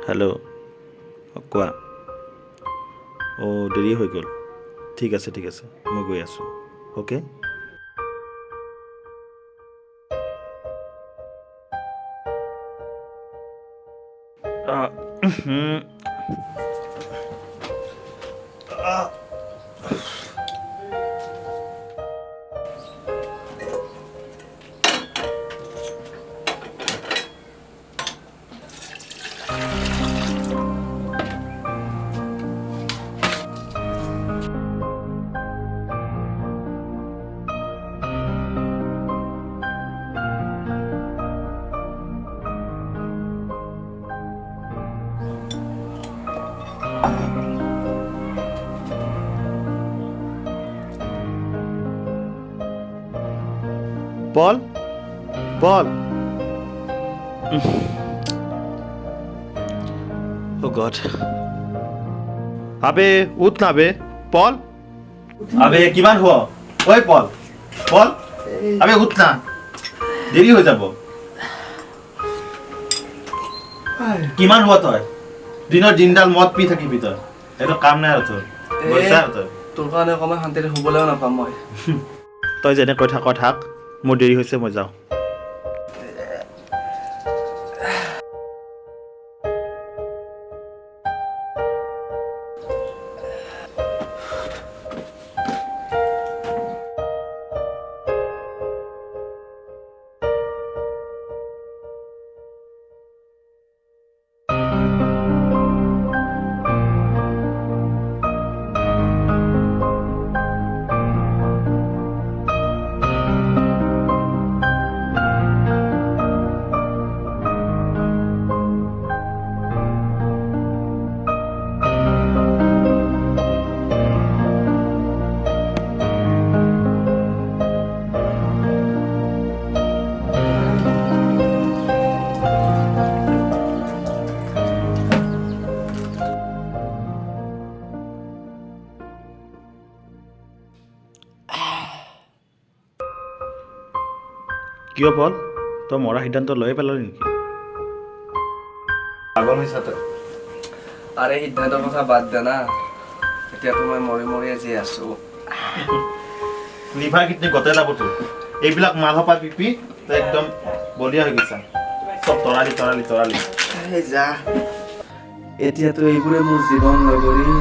Hello' কোৱা দেৰি হৈ গ'ল ঠিক আছে মই গৈ আছোঁ অ'কে Paul? Oh God. আবে উঠ না বে পল আবে কিমান হ ওই পল আবে উঠ না দেরি হৈ যাব কিমান হ তই দিনৰ দিনডাল মদ পি থাকিবি তই এইটো কাম নাই আৰু তোৰ তোৰ কাৰণে অকণমান শান্তিৰে শুবলৈও নাপাম মই তই যেনে কৈ থাক মোৰ দেৰি হৈছে মই যাওঁ কিয় বল তই মৰা সিদ্ধান্ত লৈয়ে পেলালি নেকি পাগল হৈছা তই আৰে সিদ্ধান্তৰ কথা বাদ দে না এতিয়াতো মই মৰি আজি আছো লিভাৰ কিডনি গতে যাব তোৰ এইবিলাক মালহপা পিপি তই একদম বলিয়া হৈ গৈছা চব তৰালি যা এতিয়াতো এইবোৰে মোৰ জীৱন লগৰী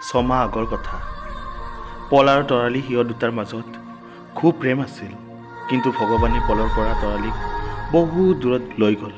ছমাহ আগৰ কথা পল আৰু তৰালি সিহঁত দুটাৰ মাজত খুব প্ৰেম আছিল কিন্তু ভগৱানে পলৰ পৰা তৰালিক বহুত দূৰত লৈ গ'ল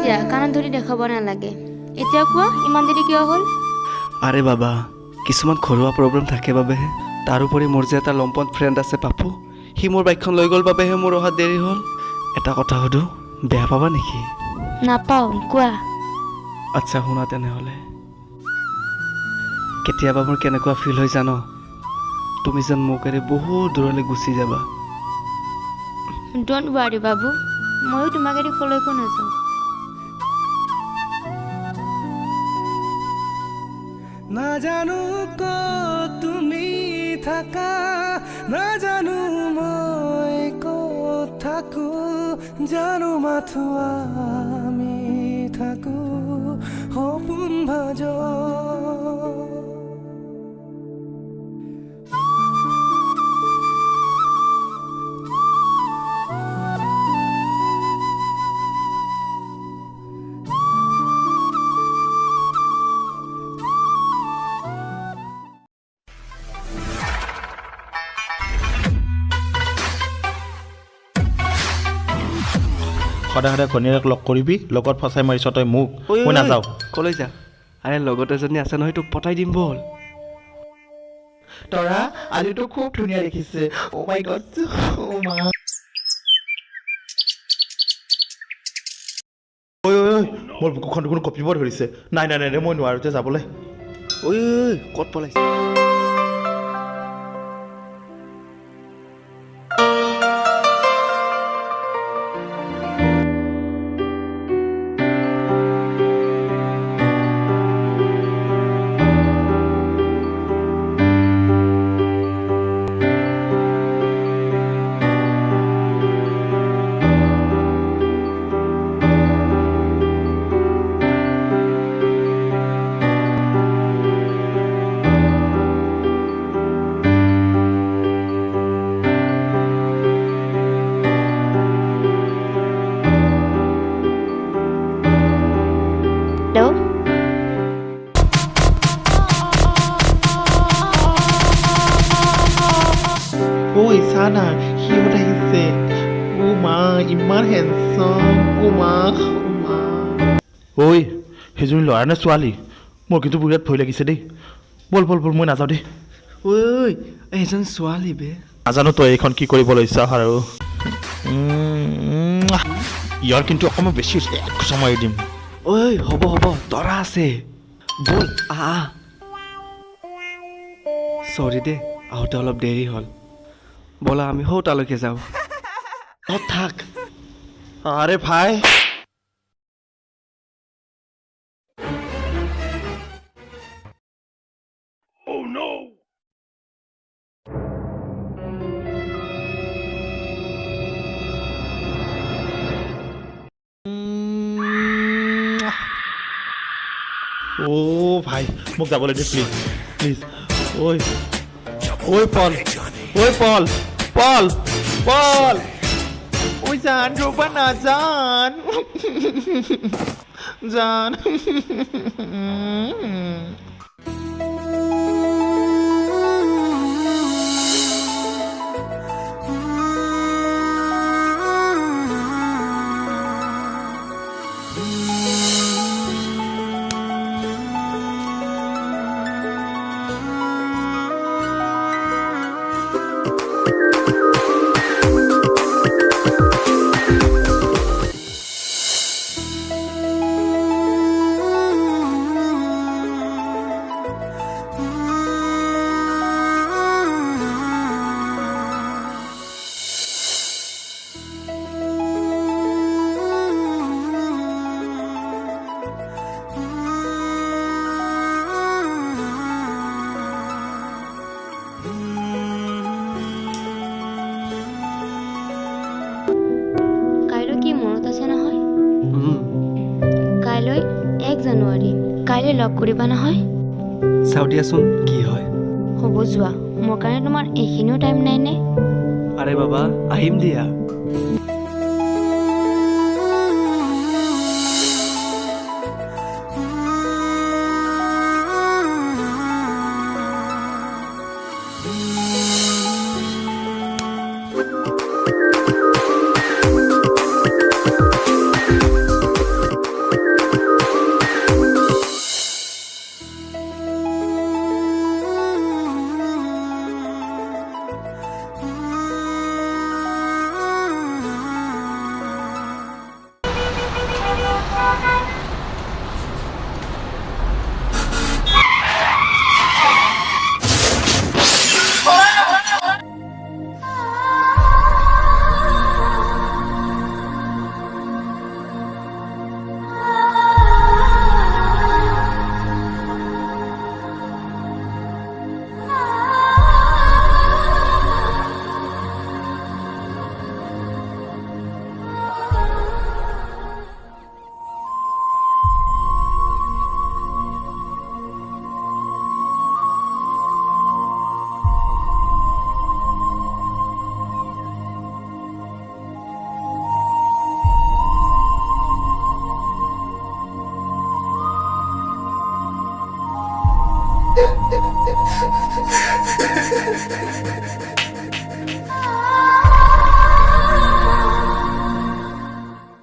এতিয়া কাণত ধৰি দেখাব নালাগে এতিয়া কোৱা ইমান দেৰি কিয় হ'ল আৰে বাবা কিছুমান ঘৰুৱা প্ৰব্লেম থাকে বাবেহে। তাৰোপৰি মোৰ যে এটা লম্পন ফ্ৰেণ্ড আছে পাপু, সি মোৰ বাইকখন লৈ গ'ল বাবেহে মোৰ অহাত দেৰি হ'ল। এটা কথা সুধোঁ, বেয়া পাবা নেকি? নাপাওঁ, কোৱা। আচ্ছা শুনা তেনেহ'লে। কেতিয়াবা মোৰ কেনেকুৱা ফিল হৈ জানো, তুমি যেন মোক এৰি বহুত দূৰলৈ গুচি যাবা। ডোণ্ট ৱাৰি বাবু, ময়ো তোমাক এৰি কলৈকো নাযাওঁ। নাজানো ক'ত তুমি থাকা, নাজানো মই ক'ত থাকো, জানো মাথো আমি থাকো সপোন ভাজ। সদায় সদায় ঘনীয়েৰক লগ কৰিবি, লগত ফচাই মাৰিছ তই মোক। মই নাযাওঁ। ক'লৈ যা? আৰে লগত এজনী আছে নহয়, তোক পতাই দিম বল। তৰা আজিতো খুব ধুনীয়া দেখিছে। ও মাই গড। ঐ মোৰ বুকুখন দেখোন কঁপিব ধৰিছে। নাই নাই নাই মই নোৱাৰোঁ যে যাবলৈ। ঐ ক'ত পলাইছে? ঐ চানা সিহঁত আহিছে। ও মা ইমান হেণ্ডচাম। ও মা ঐ সেইজনী ল'ৰা নে ছোৱালী? মোৰ কিন্তু বিৰাট ভয় লাগিছে দেই। ব'ল ব'ল ব'ল মই নাযাওঁ দেই। ঐ এইজন ছোৱালী বে। নাজানো তই এইখন কি কৰিব লৈছা আৰু। ইয়াৰ কিন্তু অকণমান বেছি এক সময় দিম। ঐ হ'ব হ'ব, তৰা আছে, ব'ল আহ। চৰি দেই, আহোঁতে অলপ দেৰি হ'ল। ব'লা আমি সৌ তালৈকে যাওঁ। থাক। আৰে ভাই অ' ভাই মোক যাবলৈ দে প্লিজ প্লিজ। ঐ ঐ পল, ঐ পল পল পল। ঐ জান ৰ'বা না জান। জান কাইলৈ 1 জানুৱাৰী, কাইলৈ লগ কৰিবা নহয়? চাওঁ দিয়াচোন কি হয়। হ'ব যোৱা, মোৰ কাৰণে তোমাৰ এইখিনিও টাইম নাই নে? আৰে বাবা আহিম দিয়া।